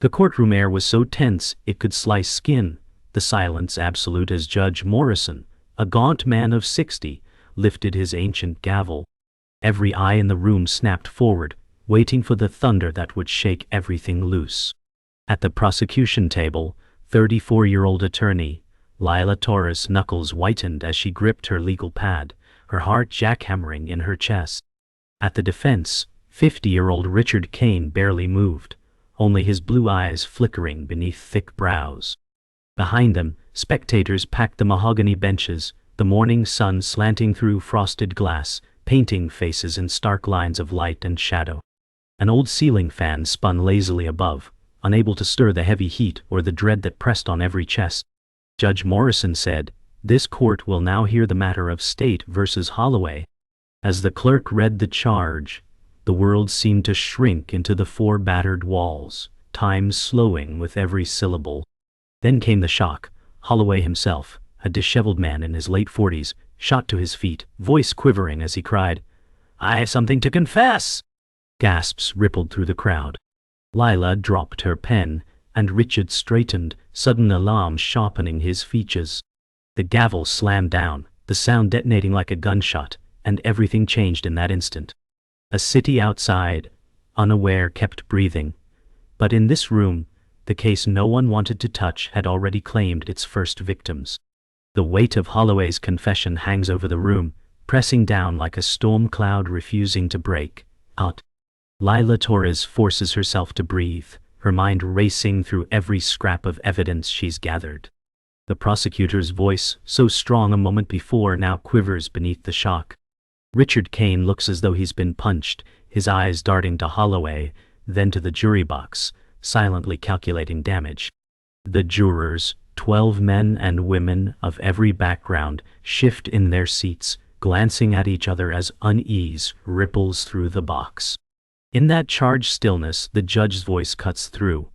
The courtroom air was so tense it could slice skin, the silence absolute as Judge Morrison, a gaunt man of 60, lifted his ancient gavel. Every eye in the room snapped forward, waiting for the thunder that would shake everything loose. At the prosecution table, 34-year-old attorney Lila Torres' knuckles whitened as she gripped her legal pad, her heart jackhammering in her chest. At the defense, 50-year-old Richard Kane barely moved, only his blue eyes flickering beneath thick brows. Behind them, spectators packed the mahogany benches, the morning sun slanting through frosted glass, painting faces in stark lines of light and shadow. An old ceiling fan spun lazily above, unable to stir the heavy heat or the dread that pressed on every chest. Judge Morrison said, "This court will now hear the matter of State versus Holloway." As the clerk read the charge, the world seemed to shrink into the four battered walls, time slowing with every syllable. Then came the shock. Holloway himself, a disheveled man in his late 40s, shot to his feet, voice quivering as he cried, "I have something to confess!" Gasps rippled through the crowd. Lila dropped her pen, and Richard straightened, sudden alarm sharpening his features. The gavel slammed down, the sound detonating like a gunshot, and everything changed in that instant. A city outside, unaware, kept breathing. But in this room, the case no one wanted to touch had already claimed its first victims. The weight of Holloway's confession hangs over the room, pressing down like a storm cloud refusing to break out. Lila Torres forces herself to breathe, her mind racing through every scrap of evidence she's gathered. The prosecutor's voice, so strong a moment before, now quivers beneath the shock. Richard Kane looks as though he's been punched, his eyes darting to Holloway, then to the jury box, silently calculating damage. The jurors, 12 men and women of every background, shift in their seats, glancing at each other as unease ripples through the box. In that charged stillness, the judge's voice cuts through.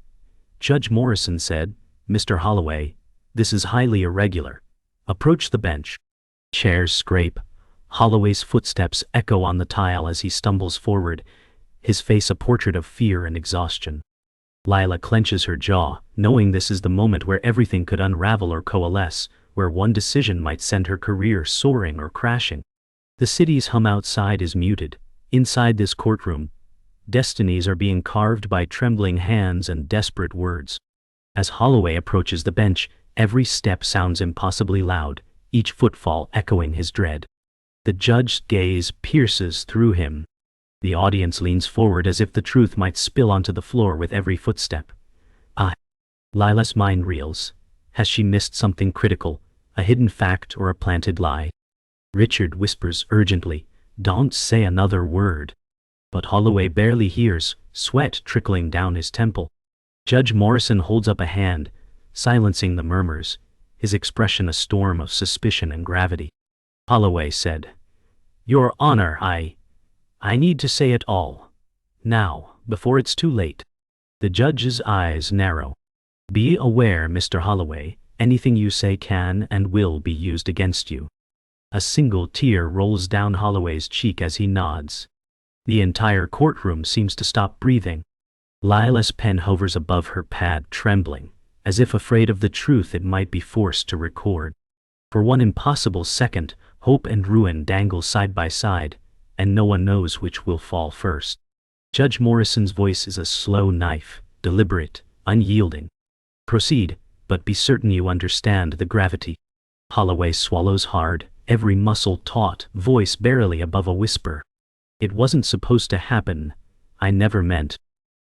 Judge Morrison said, "Mr. Holloway, this is highly irregular. Approach the bench." Chairs scrape. Holloway's footsteps echo on the tile as he stumbles forward, his face a portrait of fear and exhaustion. Lila clenches her jaw, knowing this is the moment where everything could unravel or coalesce, where one decision might send her career soaring or crashing. The city's hum outside is muted. Inside this courtroom, destinies are being carved by trembling hands and desperate words. As Holloway approaches the bench, every step sounds impossibly loud, each footfall echoing his dread. The judge's gaze pierces through him. The audience leans forward as if the truth might spill onto the floor with every footstep. Lila's mind reels. Has she missed something critical, a hidden fact or a planted lie? Richard whispers urgently, "Don't say another word." But Holloway barely hears, sweat trickling down his temple. Judge Morrison holds up a hand, silencing the murmurs, his expression a storm of suspicion and gravity. Holloway said, "Your Honor, I need to say it all. Now, before it's too late." The judge's eyes narrow. "Be aware, Mr. Holloway, anything you say can and will be used against you." A single tear rolls down Holloway's cheek as he nods. The entire courtroom seems to stop breathing. Lila's pen hovers above her pad, trembling, as if afraid of the truth it might be forced to record. For one impossible second, hope and ruin dangle side by side, and no one knows which will fall first. Judge Morrison's voice is a slow knife, deliberate, unyielding. "Proceed, but be certain you understand the gravity." Holloway swallows hard, every muscle taut, voice barely above a whisper. "It wasn't supposed to happen. I never meant."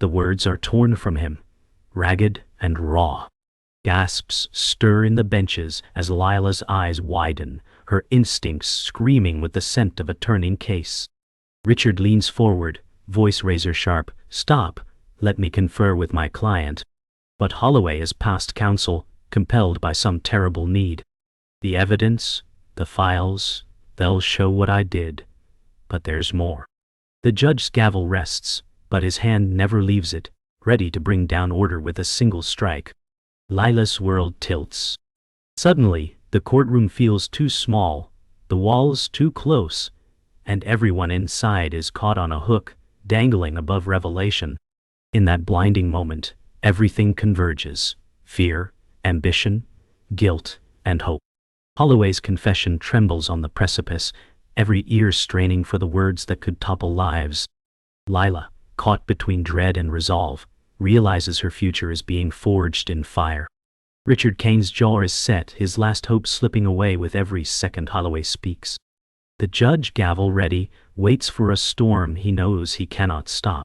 The words are torn from him, ragged and raw. Gasps stir in the benches as Lila's eyes widen, her instincts screaming with the scent of a turning case. Richard leans forward, voice razor sharp, "Stop, let me confer with my client." But Holloway is past counsel, compelled by some terrible need. "The evidence, the files, they'll show what I did. But there's more." The judge's gavel rests, but his hand never leaves it, ready to bring down order with a single strike. Lila's world tilts. Suddenly, the courtroom feels too small, the walls too close, and everyone inside is caught on a hook, dangling above revelation. In that blinding moment, Everything converges: fear, ambition, guilt, and hope. Holloway's confession trembles on the precipice, every ear straining for the words that could topple lives. Lila, caught between dread and resolve, realizes her future is being forged in fire. Richard Kane's jaw is set, his last hope slipping away with every second Holloway speaks. The judge, gavel ready, waits for a storm he knows he cannot stop.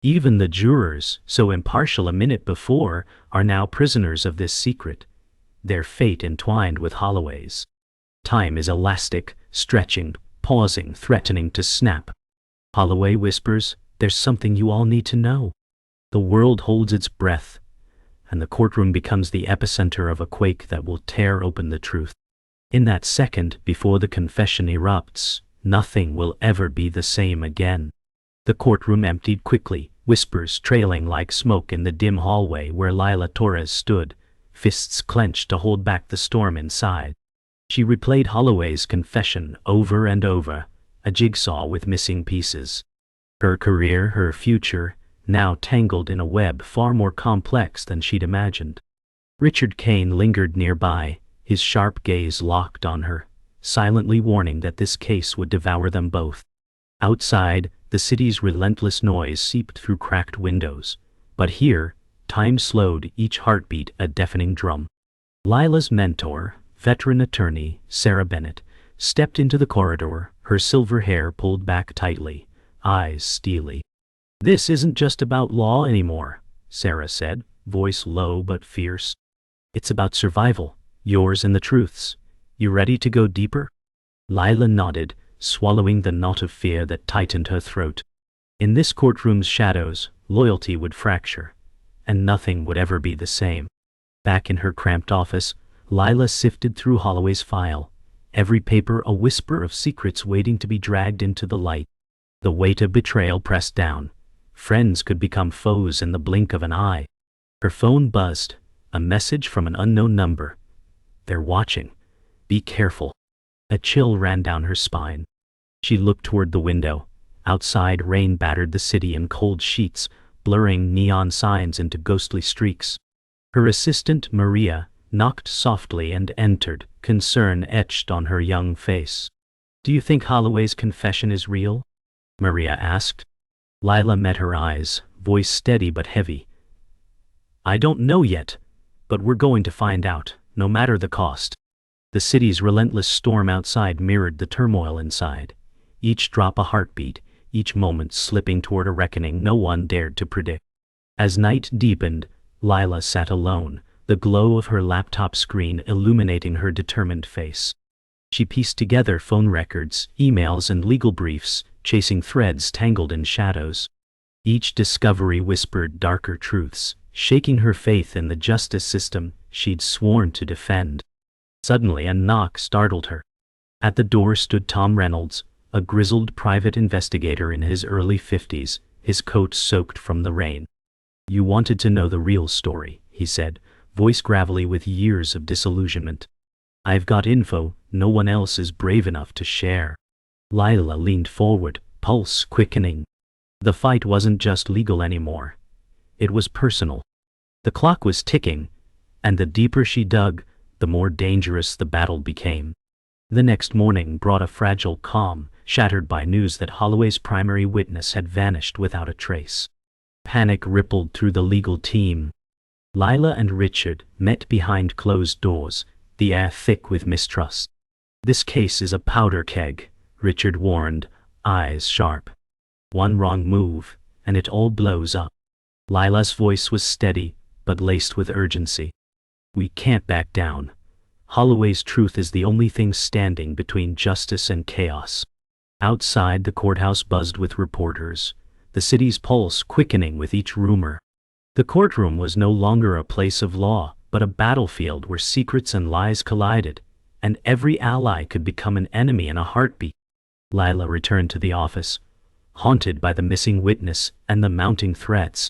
Even the jurors, so impartial a minute before, are now prisoners of this secret, their fate entwined with Holloway's. Time is elastic, stretching, pausing, threatening to snap. Holloway whispers, "There's something you all need to know." The world holds its breath, and the courtroom becomes the epicenter of a quake that will tear open the truth. In that second, before the confession erupts, nothing will ever be the same again. The courtroom emptied quickly, whispers trailing like smoke in the dim hallway where Lila Torres stood, fists clenched to hold back the storm inside. She replayed Holloway's confession over and over, a jigsaw with missing pieces. Her career, her future, now tangled in a web far more complex than she'd imagined. Richard Kane lingered nearby, his sharp gaze locked on her, silently warning that this case would devour them both. Outside, the city's relentless noise seeped through cracked windows, but here, time slowed, each heartbeat a deafening drum. Lila's mentor, veteran attorney Sarah Bennett, stepped into the corridor, her silver hair pulled back tightly, eyes steely. "This isn't just about law anymore," Sarah said, voice low but fierce. "It's about survival, yours and the truth's. You ready to go deeper?" Lila nodded, swallowing the knot of fear that tightened her throat. In this courtroom's shadows, loyalty would fracture, and nothing would ever be the same. Back in her cramped office, Lila sifted through Holloway's file, every paper a whisper of secrets waiting to be dragged into the light. The weight of betrayal pressed down. Friends could become foes in the blink of an eye. Her phone buzzed, a message from an unknown number. "They're watching. Be careful." A chill ran down her spine. She looked toward the window. Outside, rain battered the city in cold sheets, blurring neon signs into ghostly streaks. Her assistant, Maria, knocked softly and entered, concern etched on her young face. "Do you think Holloway's confession is real?" Maria asked. Lila met her eyes, voice steady but heavy. "I don't know yet, but we're going to find out, no matter the cost." The city's relentless storm outside mirrored the turmoil inside, each drop a heartbeat, each moment slipping toward a reckoning no one dared to predict. As night deepened, Lila sat alone, the glow of her laptop screen illuminating her determined face. She pieced together phone records, emails, and legal briefs, chasing threads tangled in shadows. Each discovery whispered darker truths, shaking her faith in the justice system she'd sworn to defend. Suddenly a knock startled her. At the door stood Tom Reynolds, a grizzled private investigator in his early 50s, his coat soaked from the rain. "You wanted to know the real story," he said, voice gravelly with years of disillusionment. "I've got info no one else is brave enough to share." Lila leaned forward, pulse quickening. The fight wasn't just legal anymore. It was personal. The clock was ticking, and the deeper she dug, the more dangerous the battle became. The next morning brought a fragile calm, shattered by news that Holloway's primary witness had vanished without a trace. Panic rippled through the legal team. Lila and Richard met behind closed doors, the air thick with mistrust. "This case is a powder keg," Richard warned, eyes sharp. "One wrong move, and it all blows up." Lila's voice was steady, but laced with urgency. "We can't back down. Holloway's truth is the only thing standing between justice and chaos." Outside, the courthouse buzzed with reporters, the city's pulse quickening with each rumor. The courtroom was no longer a place of law, but a battlefield where secrets and lies collided, and every ally could become an enemy in a heartbeat. Lila returned to the office, haunted by the missing witness and the mounting threats.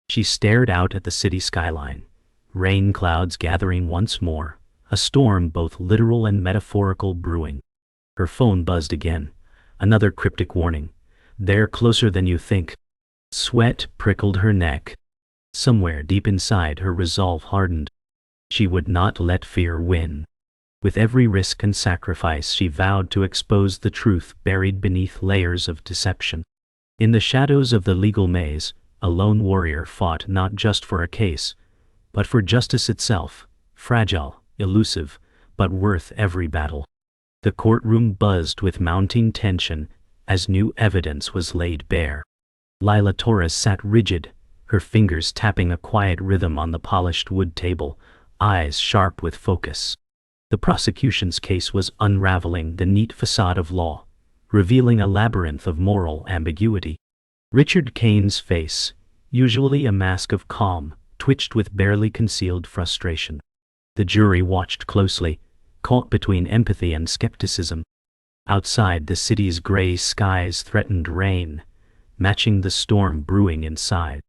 She stared out at the city skyline, rain clouds gathering once more, a storm both literal and metaphorical brewing. Her phone buzzed again, another cryptic warning. "They're closer than you think." Sweat prickled her neck. Somewhere deep inside her resolve hardened. She would not let fear win. With every risk and sacrifice she vowed to expose the truth buried beneath layers of deception. In the shadows of the legal maze, a lone warrior fought not just for a case, but for justice itself, fragile, elusive, but worth every battle. The courtroom buzzed with mounting tension as new evidence was laid bare. Lila Torres sat rigid, her fingers tapping a quiet rhythm on the polished wood table, eyes sharp with focus. The prosecution's case was unraveling the neat facade of law, revealing a labyrinth of moral ambiguity. Richard Kane's face, usually a mask of calm, twitched with barely concealed frustration. The jury watched closely, caught between empathy and skepticism. Outside, the city's gray skies threatened rain, matching the storm brewing inside.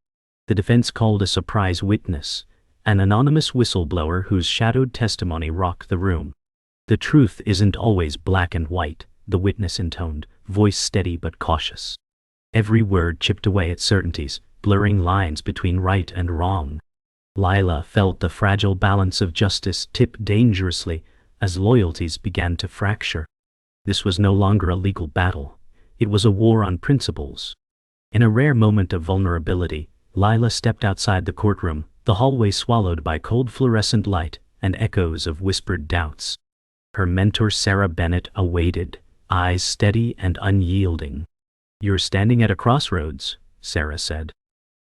The defense called a surprise witness, an anonymous whistleblower whose shadowed testimony rocked the room. "The truth isn't always black and white," the witness intoned, voice steady but cautious. Every word chipped away at certainties, blurring lines between right and wrong. Lila felt the fragile balance of justice tip dangerously as loyalties began to fracture. This was no longer a legal battle. It was a war on principles. In a rare moment of vulnerability, Lila stepped outside the courtroom, the hallway swallowed by cold fluorescent light and echoes of whispered doubts. Her mentor Sarah Bennett awaited, eyes steady and unyielding. "You're standing at a crossroads," Sarah said.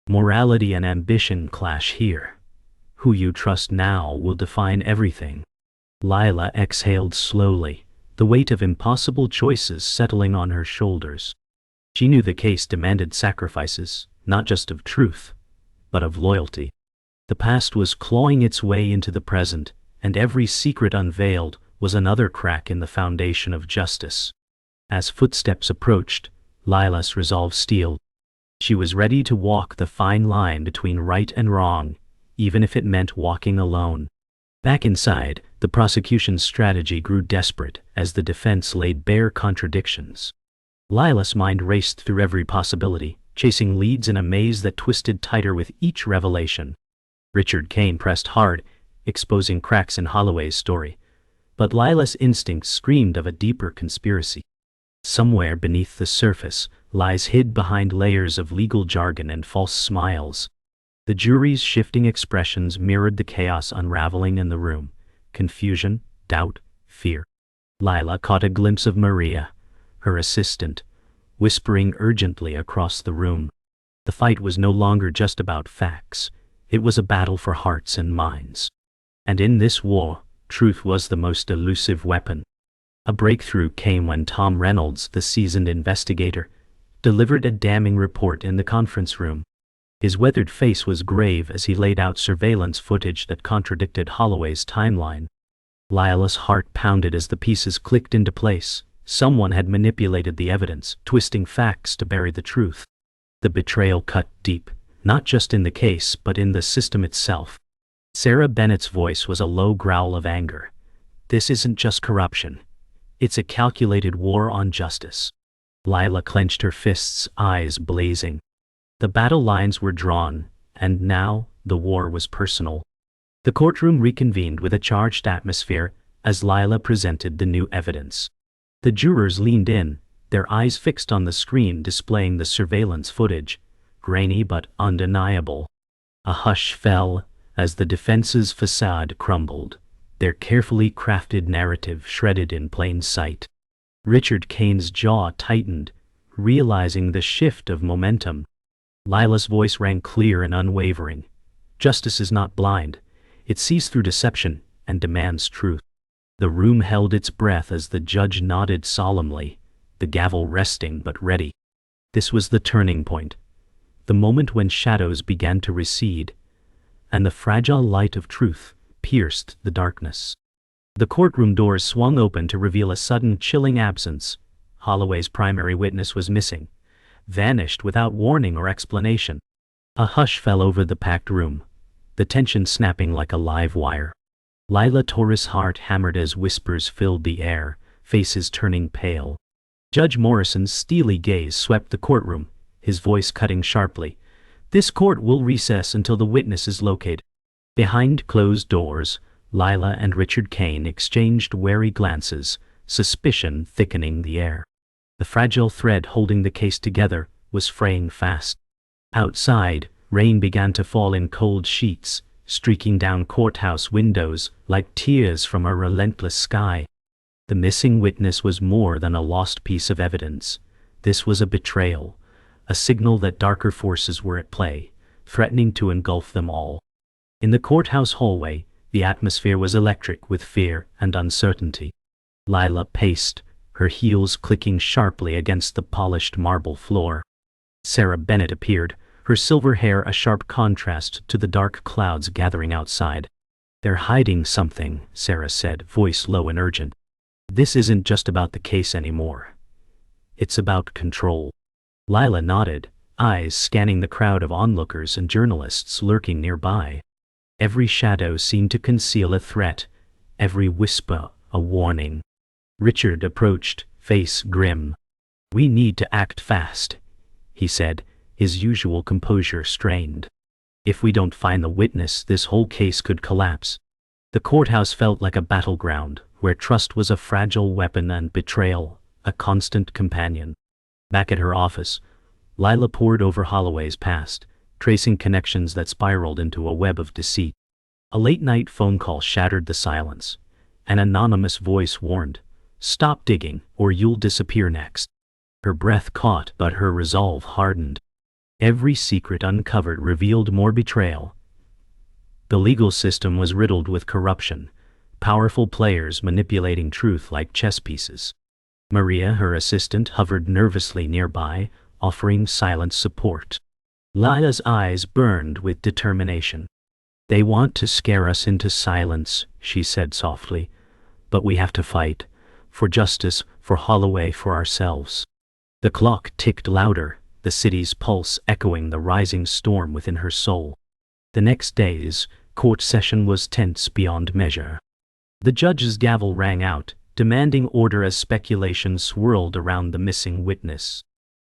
"Morality and ambition clash here. Who you trust now will define everything." Lila exhaled slowly, the weight of impossible choices settling on her shoulders. She knew the case demanded sacrifices, not just of truth, but of loyalty. The past was clawing its way into the present, and every secret unveiled was another crack in the foundation of justice. As footsteps approached, Lila's resolve steeled. She was ready to walk the fine line between right and wrong, even if it meant walking alone. Back inside, the prosecution's strategy grew desperate as the defense laid bare contradictions. Lila's mind raced through every possibility, chasing leads in a maze that twisted tighter with each revelation. Richard Kane pressed hard, exposing cracks in Holloway's story, but Lila's instincts screamed of a deeper conspiracy. Somewhere beneath the surface, lies hid behind layers of legal jargon and false smiles. The jury's shifting expressions mirrored the chaos unraveling in the room: confusion, doubt, fear. Lila caught a glimpse of Maria, her assistant, whispering urgently across the room. The fight was no longer just about facts. It was a battle for hearts and minds. And in this war, truth was the most elusive weapon. A breakthrough came when Tom Reynolds, the seasoned investigator, delivered a damning report in the conference room. His weathered face was grave as he laid out surveillance footage that contradicted Holloway's timeline. Lila's heart pounded as the pieces clicked into place. Someone had manipulated the evidence, twisting facts to bury the truth. The betrayal cut deep, not just in the case but in the system itself. Sarah Bennett's voice was a low growl of anger. "This isn't just corruption. It's a calculated war on justice." Lila clenched her fists, eyes blazing. The battle lines were drawn, and now the war was personal. The courtroom reconvened with a charged atmosphere as Lila presented the new evidence. The jurors leaned in, their eyes fixed on the screen displaying the surveillance footage, grainy but undeniable. A hush fell as the defense's facade crumbled, their carefully crafted narrative shredded in plain sight. Richard Kane's jaw tightened, realizing the shift of momentum. Lila's voice rang clear and unwavering. "Justice is not blind. It sees through deception and demands truth." The room held its breath as the judge nodded solemnly, the gavel resting but ready. This was the turning point, the moment when shadows began to recede, and the fragile light of truth pierced the darkness. The courtroom doors swung open to reveal a sudden chilling absence. Holloway's primary witness was missing, vanished without warning or explanation. A hush fell over the packed room, the tension snapping like a live wire. Lila Torres' heart hammered as whispers filled the air, faces turning pale. Judge Morrison's steely gaze swept the courtroom, his voice cutting sharply. This court will recess until the witness is located. Behind closed doors, Lila and Richard Kane exchanged wary glances, suspicion thickening the air. The fragile thread holding the case together was fraying fast. Outside, rain began to fall in cold sheets, streaking down courthouse windows like tears from a relentless sky. The missing witness was more than a lost piece of evidence. This was a betrayal, a signal that darker forces were at play, threatening to engulf them all. In the courthouse hallway, the atmosphere was electric with fear and uncertainty. Lila paced, her heels clicking sharply against the polished marble floor. Sarah Bennett appeared, her silver hair a sharp contrast to the dark clouds gathering outside. "They're hiding something," Sarah said, voice low and urgent. "This isn't just about the case anymore. It's about control." Lila nodded, eyes scanning the crowd of onlookers and journalists lurking nearby. Every shadow seemed to conceal a threat, every whisper a warning. Richard approached, face grim. "We need to act fast," he said, his usual composure strained. "If we don't find the witness, this whole case could collapse." The courthouse felt like a battleground, where trust was a fragile weapon and betrayal a constant companion. Back at her office, Lila pored over Holloway's past, tracing connections that spiraled into a web of deceit. A late-night phone call shattered the silence. An anonymous voice warned, "Stop digging, or you'll disappear next." Her breath caught, but her resolve hardened. Every secret uncovered revealed more betrayal. The legal system was riddled with corruption, powerful players manipulating truth like chess pieces. Maria, her assistant, hovered nervously nearby, offering silent support. Lila's eyes burned with determination. "They want to scare us into silence," she said softly, "but we have to fight. For justice, for Holloway, for ourselves." The clock ticked louder, the city's pulse echoing the rising storm within her soul. The next day's court session was tense beyond measure. The judge's gavel rang out, demanding order as speculation swirled around the missing witness.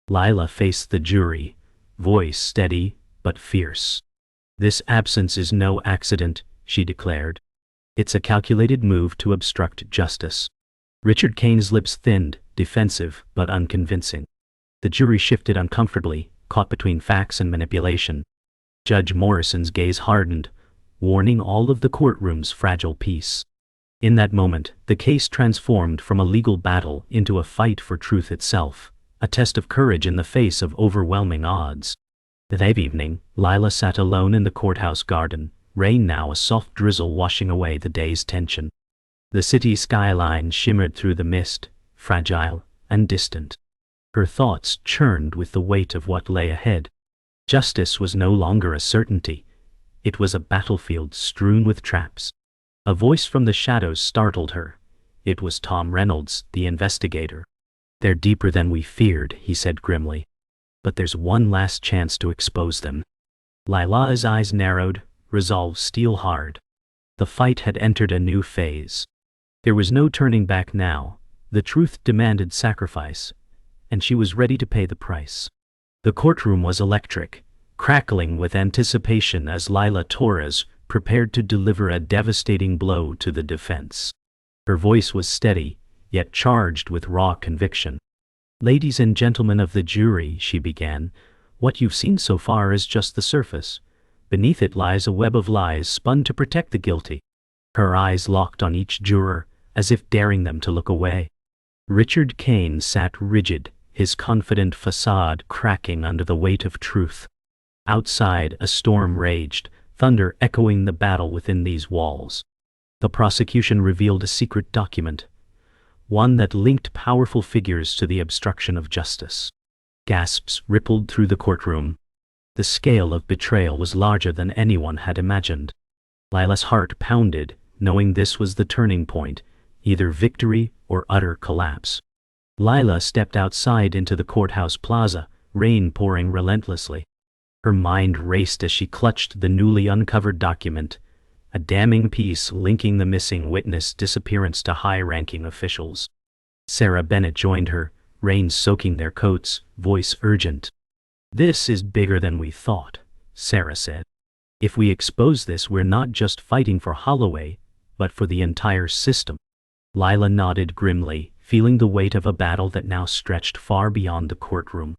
Lila faced the jury, voice steady but fierce. "This absence is no accident," she declared. "It's a calculated move to obstruct justice." Richard Kane's lips thinned, defensive but unconvincing. The jury shifted uncomfortably, caught between facts and manipulation. Judge Morrison's gaze hardened, warning all of the courtroom's fragile peace. In that moment, the case transformed from a legal battle into a fight for truth itself, a test of courage in the face of overwhelming odds. That evening, Lila sat alone in the courthouse garden, rain now a soft drizzle washing away the day's tension. The city skyline shimmered through the mist, fragile and distant. Her thoughts churned with the weight of what lay ahead. Justice was no longer a certainty. It was a battlefield strewn with traps. A voice from the shadows startled her. It was Tom Reynolds, the investigator. "They're deeper than we feared," he said grimly. "But there's one last chance to expose them." Lila's eyes narrowed, resolve steel hard. The fight had entered a new phase. There was no turning back now. The truth demanded sacrifice, and she was ready to pay the price. The courtroom was electric, crackling with anticipation as Lila Torres prepared to deliver a devastating blow to the defense. Her voice was steady, yet charged with raw conviction. "Ladies and gentlemen of the jury," she began, "what you've seen so far is just the surface. Beneath it lies a web of lies spun to protect the guilty." Her eyes locked on each juror, as if daring them to look away. Richard Kane sat rigid, his confident facade cracking under the weight of truth. Outside, a storm raged, thunder echoing the battle within these walls. The prosecution revealed a secret document, one that linked powerful figures to the obstruction of justice. Gasps rippled through the courtroom. The scale of betrayal was larger than anyone had imagined. Lila's heart pounded, knowing this was the turning point, either victory or utter collapse. Lila stepped outside into the courthouse plaza, rain pouring relentlessly. Her mind raced as she clutched the newly uncovered document, a damning piece linking the missing witness' disappearance to high-ranking officials. Sarah Bennett joined her, rain soaking their coats, voice urgent. "This is bigger than we thought. Sarah said. If we expose this, we're not just fighting for Holloway, but for the entire system. Lila nodded grimly, feeling the weight of a battle that now stretched far beyond the courtroom.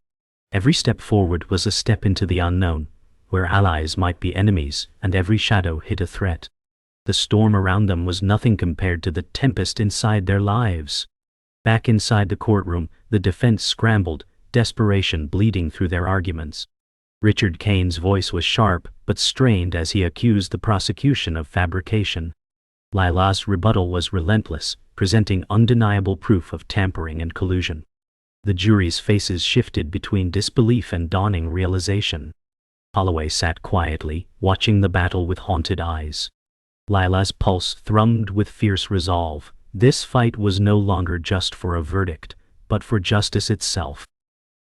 Every step forward was a step into the unknown, where allies might be enemies, and every shadow hid a threat. The storm around them was nothing compared to the tempest inside their lives. Back inside the courtroom, the defense scrambled, desperation bleeding through their arguments. Richard Kane's voice was sharp but strained as he accused the prosecution of fabrication. Lila's rebuttal was relentless, presenting undeniable proof of tampering and collusion. The jury's faces shifted between disbelief and dawning realization. Holloway sat quietly, watching the battle with haunted eyes. Lila's pulse thrummed with fierce resolve. This fight was no longer just for a verdict, but for justice itself.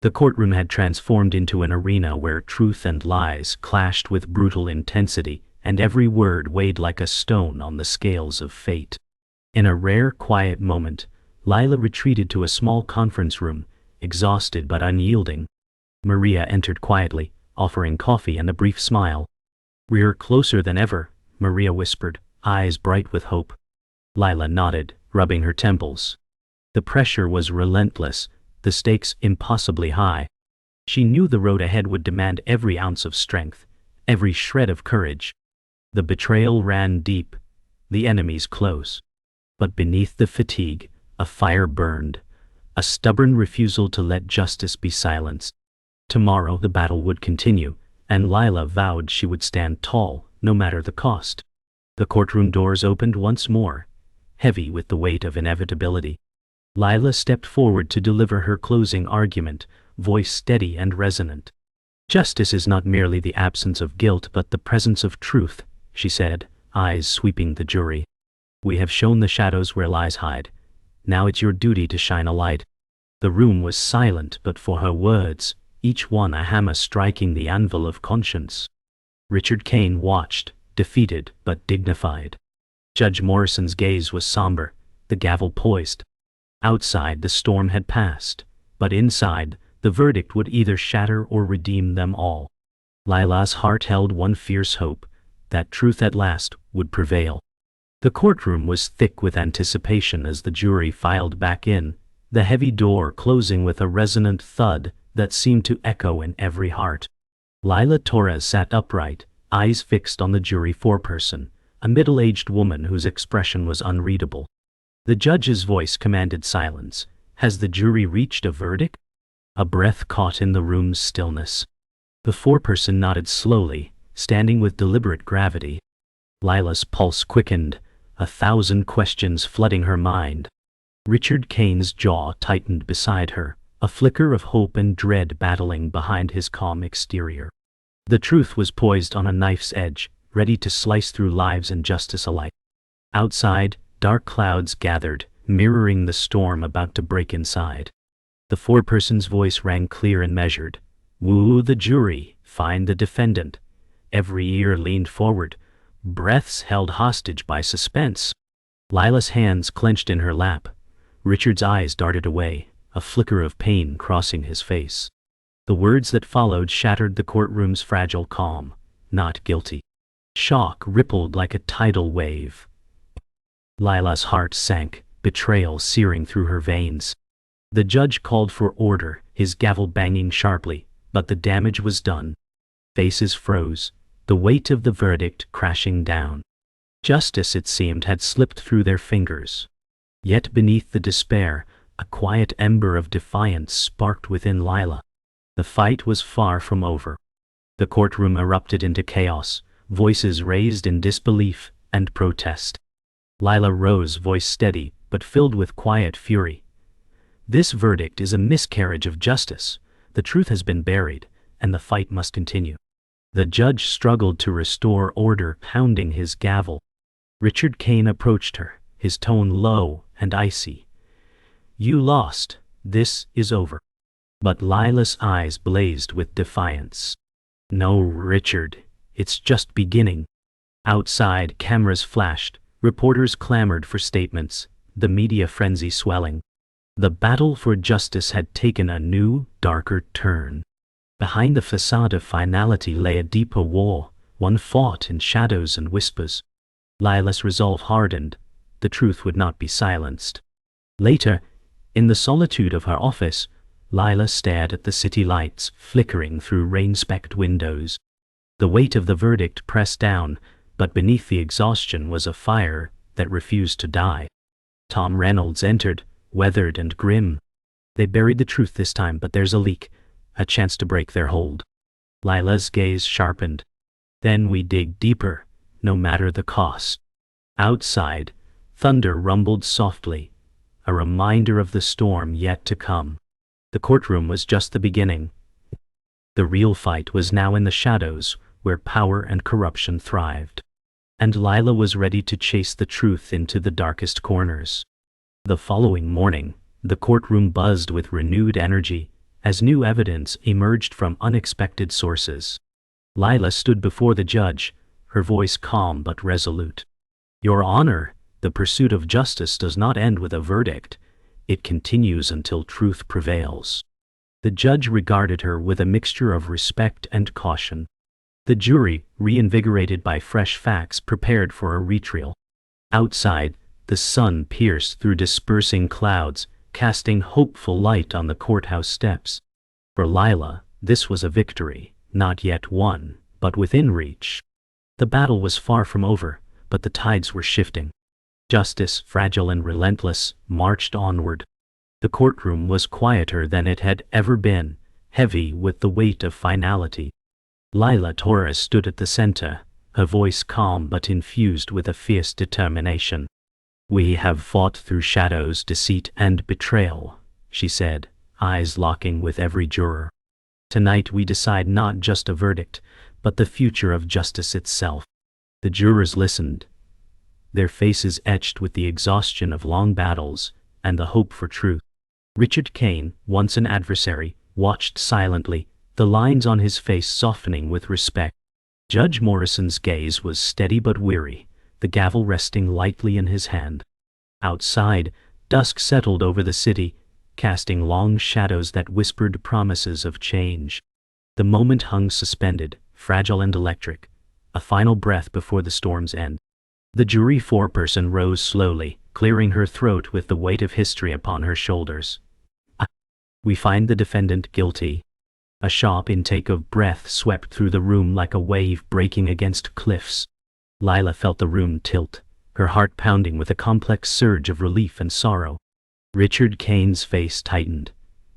The courtroom had transformed into an arena where truth and lies clashed with brutal intensity, and every word weighed like a stone on the scales of fate. In a rare, quiet moment, Lila retreated to a small conference room, exhausted but unyielding. Maria entered quietly, offering coffee and a brief smile. "We're closer than ever," Maria whispered, eyes bright with hope. Lila nodded, rubbing her temples. The pressure was relentless, the stakes impossibly high. She knew the road ahead would demand every ounce of strength, every shred of courage. The betrayal ran deep, the enemies close. But beneath the fatigue, a fire burned, a stubborn refusal to let justice be silenced. Tomorrow the battle would continue, and Lila vowed she would stand tall, no matter the cost. The courtroom doors opened once more, heavy with the weight of inevitability. Lila stepped forward to deliver her closing argument, voice steady and resonant. "Justice is not merely the absence of guilt but the presence of truth," she said, eyes sweeping the jury. "We have shown the shadows where lies hide. Now it's your duty to shine a light." The room was silent but for her words, each one a hammer striking the anvil of conscience. Richard Kane watched, defeated but dignified. Judge Morrison's gaze was somber, the gavel poised. Outside the storm had passed, but inside the verdict would either shatter or redeem them all. Lila's heart held one fierce hope, that truth at last would prevail. The courtroom was thick with anticipation as the jury filed back in, the heavy door closing with a resonant thud that seemed to echo in every heart. Lila Torres sat upright, eyes fixed on the jury foreperson, a middle-aged woman whose expression was unreadable. The judge's voice commanded silence. "Has the jury reached a verdict?" A breath caught in the room's stillness. The foreperson nodded slowly, standing with deliberate gravity. Lila's pulse quickened, 1,000 questions flooding her mind. Richard Kane's jaw tightened beside her, a flicker of hope and dread battling behind his calm exterior. The truth was poised on a knife's edge, ready to slice through lives and justice alike. Outside, dark clouds gathered, mirroring the storm about to break inside. The foreperson's voice rang clear and measured. "Woo the jury, find the defendant." Every ear leaned forward, breaths held hostage by suspense. Lila's hands clenched in her lap. Richard's eyes darted away, a flicker of pain crossing his face. The words that followed shattered the courtroom's fragile calm. "Not guilty." Shock rippled like a tidal wave. Lila's heart sank, betrayal searing through her veins. The judge called for order, his gavel banging sharply, but the damage was done. Faces froze, the weight of the verdict crashing down. Justice, it seemed, had slipped through their fingers. Yet beneath the despair, a quiet ember of defiance sparked within Lila. The fight was far from over. The courtroom erupted into chaos, voices raised in disbelief and protest. Lila rose, voice steady, but filled with quiet fury. "This verdict is a miscarriage of justice. The truth has been buried, and the fight must continue." The judge struggled to restore order, pounding his gavel. Richard Kane approached her, his tone low and icy. "You lost. This is over." But Lila's eyes blazed with defiance. "No, Richard, it's just beginning." Outside, cameras flashed, reporters clamored for statements, the media frenzy swelling. The battle for justice had taken a new, darker turn. Behind the facade of finality lay a deeper war, one fought in shadows and whispers. Lila's resolve hardened. The truth would not be silenced. Later, in the solitude of her office, Lila stared at the city lights flickering through rain-specked windows. The weight of the verdict pressed down, but beneath the exhaustion was a fire that refused to die. Tom Reynolds entered, weathered and grim. They buried the truth this time, but there's a leak, a chance to break their hold. Lila's gaze sharpened. Then we dig deeper, no matter the cost. Outside, thunder rumbled softly, a reminder of the storm yet to come. The courtroom was just the beginning. The real fight was now in the shadows, where power and corruption thrived. And Lila was ready to chase the truth into the darkest corners. The following morning, the courtroom buzzed with renewed energy, as new evidence emerged from unexpected sources. Lila stood before the judge, her voice calm but resolute. "Your Honor, the pursuit of justice does not end with a verdict. It continues until truth prevails." The judge regarded her with a mixture of respect and caution. The jury, reinvigorated by fresh facts, prepared for a retrial. Outside, the sun pierced through dispersing clouds, casting hopeful light on the courthouse steps. For Lila, this was a victory, not yet won, but within reach. The battle was far from over, but the tides were shifting. Justice, fragile and relentless, marched onward. The courtroom was quieter than it had ever been, heavy with the weight of finality. Lila Torres stood at the center, her voice calm but infused with a fierce determination. "We have fought through shadows, deceit, and betrayal," she said, eyes locking with every juror. "Tonight we decide not just a verdict, but the future of justice itself." The jurors listened, their faces etched with the exhaustion of long battles and the hope for truth. Richard Kane, once an adversary, watched silently, the lines on his face softening with respect. Judge Morrison's gaze was steady but weary, the gavel resting lightly in his hand. Outside, dusk settled over the city, casting long shadows that whispered promises of change. The moment hung suspended, fragile and electric, a final breath before the storm's end. The jury foreperson rose slowly, clearing her throat with the weight of history upon her shoulders. "We find the defendant guilty." A sharp intake of breath swept through the room like a wave breaking against cliffs. Lila felt the room tilt, her heart pounding with a complex surge of relief and sorrow. Richard Kane's face tightened.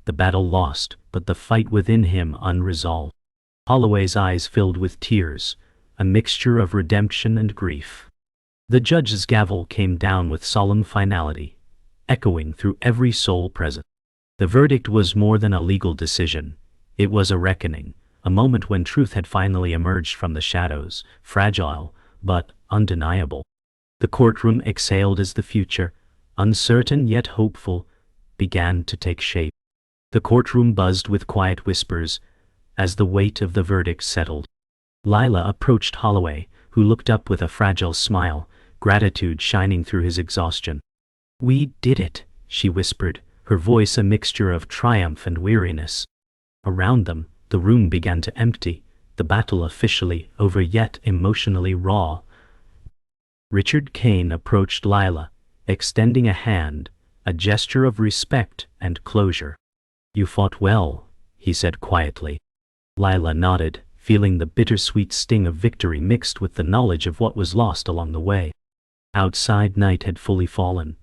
The battle lost, but the fight within him unresolved. Holloway's eyes filled with tears, a mixture of redemption and grief. The judge's gavel came down with solemn finality, echoing through every soul present. The verdict was more than a legal decision. It was a reckoning, a moment when truth had finally emerged from the shadows, fragile but undeniable. The courtroom exhaled as the future, uncertain yet hopeful, began to take shape. The courtroom buzzed with quiet whispers as the weight of the verdict settled. Lila approached Holloway, who looked up with a fragile smile, gratitude shining through his exhaustion. "We did it," she whispered, her voice a mixture of triumph and weariness. Around them, the room began to empty, the battle officially over yet emotionally raw. Richard Kane approached Lila, extending a hand, a gesture of respect and closure. "You fought well," he said quietly. Lila nodded, feeling the bittersweet sting of victory mixed with the knowledge of what was lost along the way. Outside, night had fully fallen,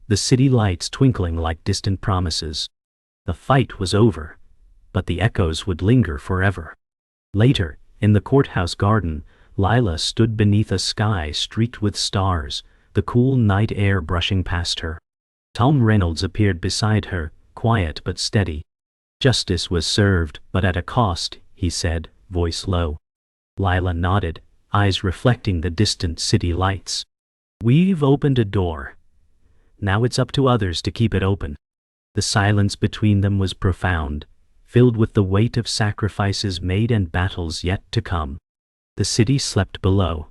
the city lights twinkling like distant promises. The fight was over, but the echoes would linger forever. Later, in the courthouse garden, Lila stood beneath a sky streaked with stars, the cool night air brushing past her. Tom Reynolds appeared beside her, quiet but steady. "Justice was served, but at a cost," he said, voice low. Lila nodded, eyes reflecting the distant city lights. "We've opened a door. Now it's up to others to keep it open." The silence between them was profound, filled with the weight of sacrifices made and battles yet to come. The city slept below,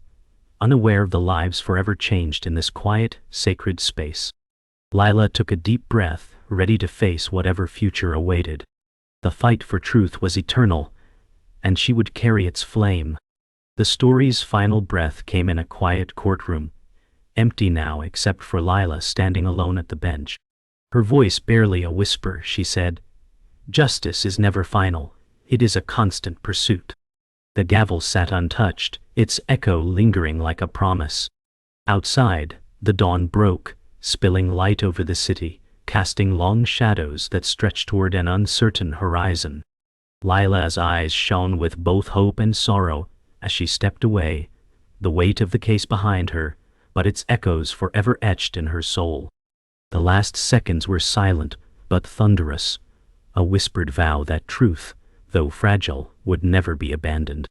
unaware of the lives forever changed in this quiet, sacred space. Lila took a deep breath, ready to face whatever future awaited. The fight for truth was eternal, and she would carry its flame. The story's final breath came in a quiet courtroom, empty now except for Lila standing alone at the bench. Her voice barely a whisper, she said, "Justice is never final, it is a constant pursuit." The gavel sat untouched, its echo lingering like a promise. Outside, the dawn broke, spilling light over the city, casting long shadows that stretched toward an uncertain horizon. Lila's eyes shone with both hope and sorrow as she stepped away, the weight of the case behind her, but its echoes forever etched in her soul. The last seconds were silent but thunderous, a whispered vow that truth, though fragile, would never be abandoned.